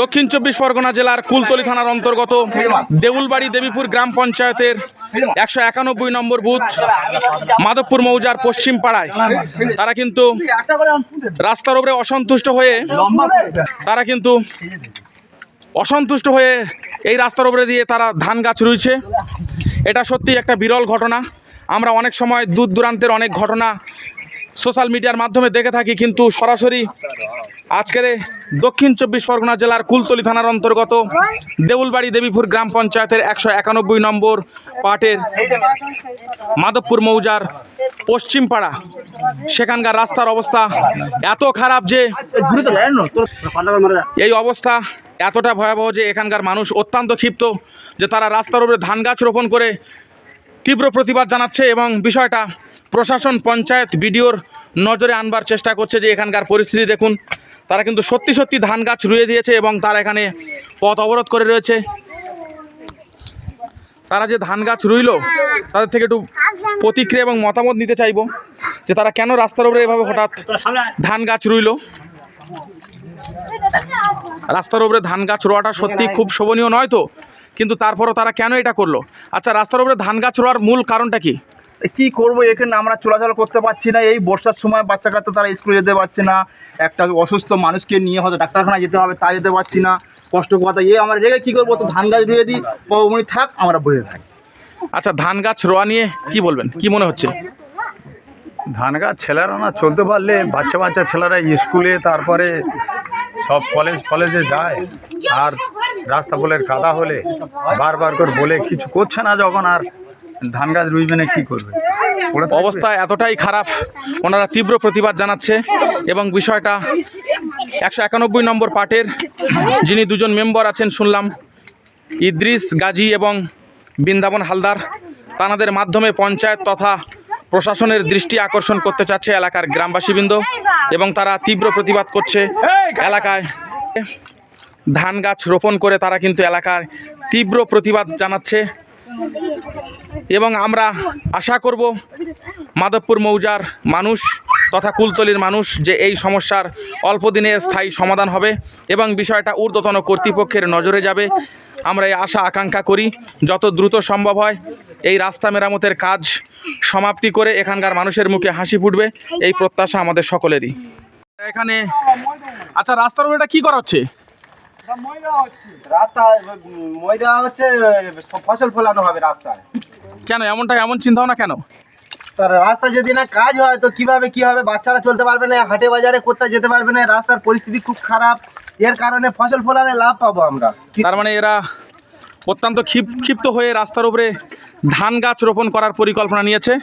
দক্ষিণ 24 পরগনা জেলার কুলতলি থানার অন্তর্গত দেউলবাড়ি দেবীপুর গ্রাম পঞ্চায়েতের 191 নম্বর বুথ মাধবপুর মৌজার পশ্চিম পাড়ায় তারা কিন্তু রাস্তার উপরে অসন্তুষ্ট হয়ে এই রাস্তার উপরে দিয়ে তারা ধান গাছ রুইছে। এটা সত্যি একটা বিরল ঘটনা। আমরা অনেক সময় দূর দূরান্তের অনেক ঘটনা সোশ্যাল মিডিয়ার মাধ্যমে দেখে থাকি, কিন্তু সরাসরি আজকের দক্ষিণ 24 পরগনা জেলার কুলতলি থানার অন্তর্গত দেউলবাড়ি দেবীপুর গ্রাম পঞ্চায়েতের 191 নম্বর পার্টের মাধবপুর মৌজার পশ্চিম পাড়া, সেখানকার রাস্তার অবস্থা এত খারাপ যে এই অবস্থা এতটা ভয়াবহ যে এখানকার মানুষ অত্যন্ত ক্ষিপ্ত যে তারা রাস্তার উপরে ধান গাছ রোপণ করে তীব্র প্রতিবাদ জানাচ্ছে এবং বিষয়টা প্রশাসন, পঞ্চায়েত, বিডিওর নজরে আনবার চেষ্টা করছে। যে এখানকার পরিস্থিতি দেখুন, তারা কিন্তু সত্যি সত্যি ধান গাছ রুয়ে দিয়েছে এবং তারা এখানে পথ অবরোধ করে রয়েছে। তারা যে ধান গাছ রুইল তাদের থেকে একটু প্রতিক্রিয়া এবং মতামত নিতে চাইব যে তারা কেন রাস্তার উপরে এভাবে হঠাৎ ধান গাছ রুইল। রাস্তার উপরে ধান গাছ রোয়াটা সত্যি খুব শোভনীয় নয় তো, কিন্তু তারপরও তারা কেন এটা করলো? আচ্ছা, রাস্তার উপরে ধান গাছ রোয়ার মূল কারণটা কি? কি করবো, এখানে আমরা চলাচল করতে পারছি না। এই বর্ষার সময় বাচ্চা কাচ্চা তারা স্কুলে যেতে পারছে না। একটা অসুস্থ মানুষকে নিয়ে হয়তো ডাক্তারখানায় যেতে হবে, তা যেতে পারছি না। কষ্ট কথা আমরা রেগে কী করবো, তো ধান গাছ রুয়ে দিই, উনি থাক, আমরা বসে থাকি। আচ্ছা, ধান গাছ রোয়া নিয়ে কি বলবেন, কি মনে হচ্ছে? ধান গাছ ছেলেরা না চলতে পারলে বাচ্চা ছেলেরা স্কুলে, তারপরে সব কলেজে যায়, আর রাস্তা বলে কাদা হলে বারবার করে বলে কিছু করছে না, যখন আর ধান গাছ রুইবে না কী করবে? অবস্থা এতটাই খারাপ, ওনারা তীব্র প্রতিবাদ জানাচ্ছে এবং বিষয়টা 191 নম্বর পার্টের যিনি দুজন মেম্বার আছেন শুনলাম, ইদ্রিস গাজী এবং বৃন্দাবন হালদার, তাদের মাধ্যমে পঞ্চায়েত তথা প্রশাসনের দৃষ্টি আকর্ষণ করতে চাচ্ছে এলাকার গ্রামবাসীবৃন্দ এবং তারা তীব্র প্রতিবাদ করছে। এলাকায় ধান গাছ রোপণ করে তারা কিন্তু এলাকার তীব্র প্রতিবাদ জানাচ্ছে এবং আমরা আশা করব মাধবপুর মৌজার মানুষ তথা কুলতলির মানুষ যে এই সমস্যার অল্প দিনে স্থায়ী সমাধান হবে এবং বিষয়টা ঊর্ধ্বতন কর্তৃপক্ষের নজরে যাবে। আমরা এই আশা আকাঙ্ক্ষা করি যত দ্রুত সম্ভব হয় এই রাস্তা মেরামতের কাজ সমাপ্তি করে এখানকার মানুষের মুখে হাসি ফুটবে, এই প্রত্যাশা আমাদের সকলেরই। এখানে আচ্ছা, রাস্তার উপরে এটা কি করা হচ্ছে? রাস্তা মই দেওয়া হচ্ছে, ফসল ফলানো হবে রাস্তায়। কেন এমন চিন্তা ভাবনা কেন? তার রাস্তা যদি না কাজ হয় তো কিভাবে কি হবে? বাচ্চারা চলতে পারবে না, হাটে বাজারে কোথাও যেতে পারবে না, রাস্তার পরিস্থিতি খুব খারাপ। এর কারণে ফসল ফলালে লাভ পাবো আমরা। তার মানে এরা অত্যন্ত ক্ষিপ্ত হয়ে রাস্তার উপরে ধান গাছ রোপণ করার পরিকল্পনা নিয়েছে।